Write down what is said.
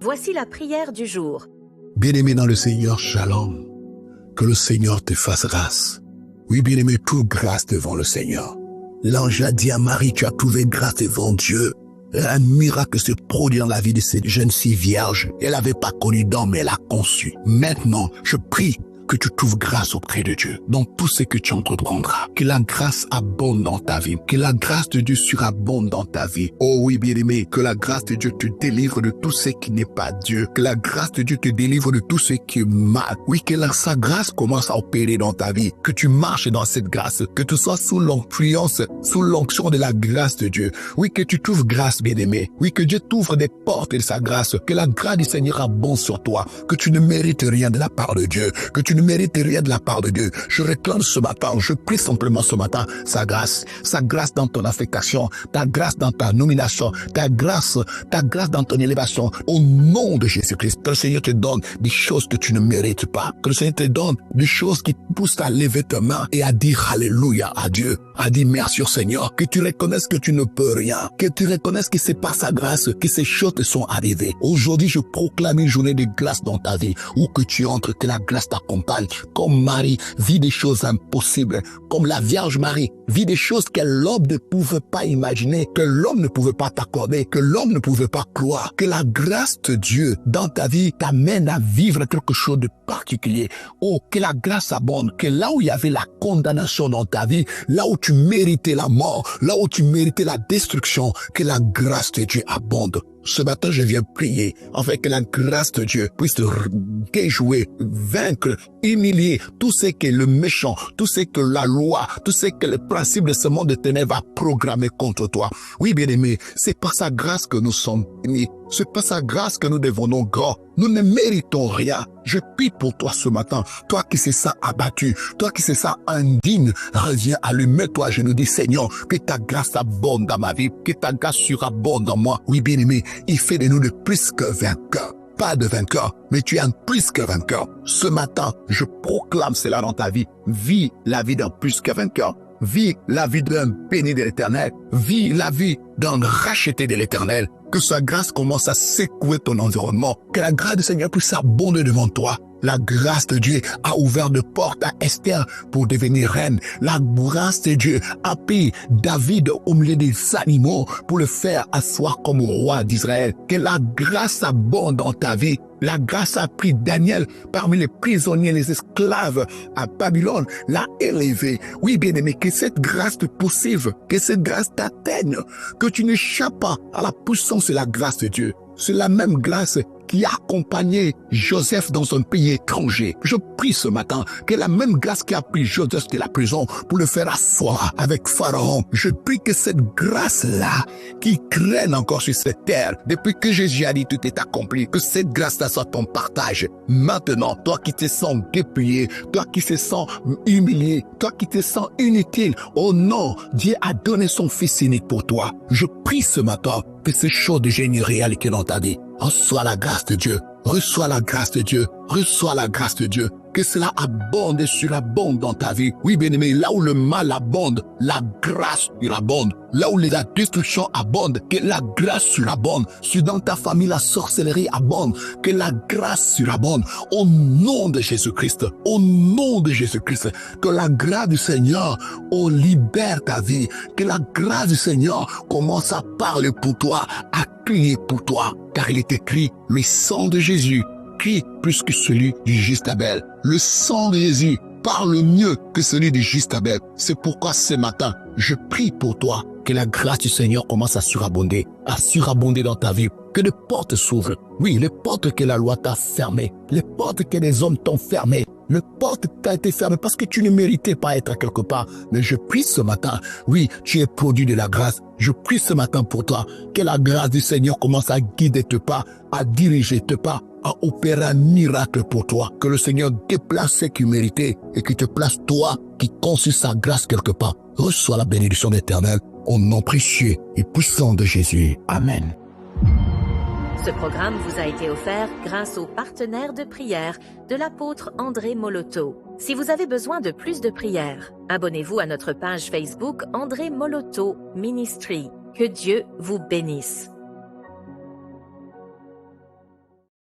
Voici la prière du jour. Bien-aimé dans le Seigneur, shalom. Que le Seigneur te fasse grâce. Oui, bien-aimé, trouve grâce devant le Seigneur. L'ange a dit à Marie, tu as trouvé grâce devant Dieu. Un miracle se produit dans la vie de cette jeune fille vierge. Elle n'avait pas connu d'homme, mais elle a conçu. Maintenant, je prie que tu trouves grâce auprès de Dieu dans tout ce que tu entreprendras. Que la grâce abonde dans ta vie. Que la grâce de Dieu surabonde dans ta vie. Oh oui, bien-aimé, que la grâce de Dieu te délivre de tout ce qui n'est pas Dieu. Que la grâce de Dieu te délivre de tout ce qui est mal. Oui, que sa grâce commence à opérer dans ta vie. Que tu marches dans cette grâce. Que tu sois sous l'influence, sous l'onction de la grâce de Dieu. Oui, que tu trouves grâce, bien-aimé. Oui, que Dieu t'ouvre des portes de sa grâce. Que la grâce du Seigneur abonde sur toi. Que tu ne mérites rien de la part de Dieu. Que tu ne mérites rien de la part de Dieu. Je réclame ce matin, je prie simplement ce matin sa grâce dans ton affectation, ta grâce dans ta nomination, ta grâce dans ton élévation. Au nom de Jésus-Christ, que le Seigneur te donne des choses que tu ne mérites pas. Que le Seigneur te donne des choses qui te poussent à lever ta main et à dire alléluia à Dieu, à dire merci au Seigneur. Que tu reconnaisses que tu ne peux rien, que tu reconnaisses que c'est par sa grâce que ces choses te sont arrivées. Aujourd'hui, je proclame une journée de grâce dans ta vie, où que tu entres, que la grâce t'accompagne. Comme Marie vit des choses impossibles, comme la Vierge Marie vit des choses que l'homme ne pouvait pas imaginer, que l'homme ne pouvait pas t'accorder, que l'homme ne pouvait pas croire. Que la grâce de Dieu dans ta vie t'amène à vivre quelque chose de particulier. Oh, que la grâce abonde, que là où il y avait la condamnation dans ta vie, là où tu méritais la mort, là où tu méritais la destruction, que la grâce de Dieu abonde. Ce matin, je viens prier afin que la grâce de Dieu puisse te déjouer, vaincre, humilier tout ce que le méchant, tout ce que la loi, tout ce que le principe de ce monde de ténèbres a programmé contre toi. Oui, bien-aimé, c'est par sa grâce que nous sommes bénis. C'est par sa grâce que nous devenons grands. Nous ne méritons rien. Je prie pour toi ce matin. Toi qui sais ça abattu, toi qui sais ça indigne, reviens à lui, mets-toi à genoux, dis Seigneur, que ta grâce abonde dans ma vie, que ta grâce surabonde dans moi. Oui, bien-aimé, il fait de nous de plus que vainqueurs. Pas de vainqueur, mais tu es un plus que vainqueur. Ce matin, je proclame cela dans ta vie. Vis la vie d'un plus que vainqueur. Vis la vie d'un béni de l'Éternel. Vis la vie d'un racheté de l'Éternel. Que sa grâce commence à secouer ton environnement. Que la grâce du Seigneur puisse abonder devant toi. La grâce de Dieu a ouvert de portes à Esther pour devenir reine. La grâce de Dieu a pris David au milieu des animaux pour le faire asseoir comme roi d'Israël. Que la grâce abonde dans ta vie. La grâce a pris Daniel parmi les prisonniers, les esclaves à Babylone, l'a élevé. Oui, bien-aimé, que cette grâce te poursuive, que cette grâce t'atteigne, que tu n'échappes pas à la puissance de la grâce de Dieu. C'est la même grâce qui a accompagné Joseph dans un pays étranger. Je prie ce matin que la même grâce qui a pris Joseph de la prison pour le faire asseoir avec Pharaon. Je prie que cette grâce-là qui traîne encore sur cette terre, depuis que Jésus a dit tout est accompli, que cette grâce-là soit ton partage. Maintenant, toi qui te sens dépouillé, toi qui te sens humilié, toi qui te sens inutile, oh non, Dieu a donné son Fils unique pour toi. Je prie ce matin que ces choses deviennent une réalité dans ta vie. Reçois la grâce de Dieu. Reçois la grâce de Dieu. Reçois la grâce de Dieu. Que cela abonde et surabonde dans ta vie. Oui, bien-aimé, là où le mal abonde, la grâce surabonde. Là où la destruction abonde, que la grâce surabonde. Si dans ta famille la sorcellerie abonde, que la grâce surabonde. Au nom de Jésus-Christ, au nom de Jésus-Christ, que la grâce du Seigneur, libère ta vie. Que la grâce du Seigneur commence à parler pour toi, à crier pour toi. Car il est écrit, le sang de Jésus crie plus que celui du juste Abel. Le sang de Jésus parle mieux que celui du juste Abel. C'est pourquoi ce matin, je prie pour toi que la grâce du Seigneur commence à surabonder dans ta vie. Que les portes s'ouvrent. Oui, les portes que la loi t'a fermées, les portes que les hommes t'ont fermées, les portes t'ont été fermées parce que tu ne méritais pas être quelque part. Mais je prie ce matin, oui, tu es produit de la grâce. Je prie ce matin pour toi que la grâce du Seigneur commence à guider tes pas, à diriger tes pas, à opérer un miracle pour toi. Que le Seigneur déplace ce qui méritait et qu'il te place toi qui conçut sa grâce quelque part. Reçois la bénédiction d'Éternel au nom précieux et puissant de Jésus. Amen. Ce programme vous a été offert grâce aux partenaires de prière de l'apôtre André Moloto. Si vous avez besoin de plus de prières, abonnez-vous à notre page Facebook André Moloto Ministry. Que Dieu vous bénisse.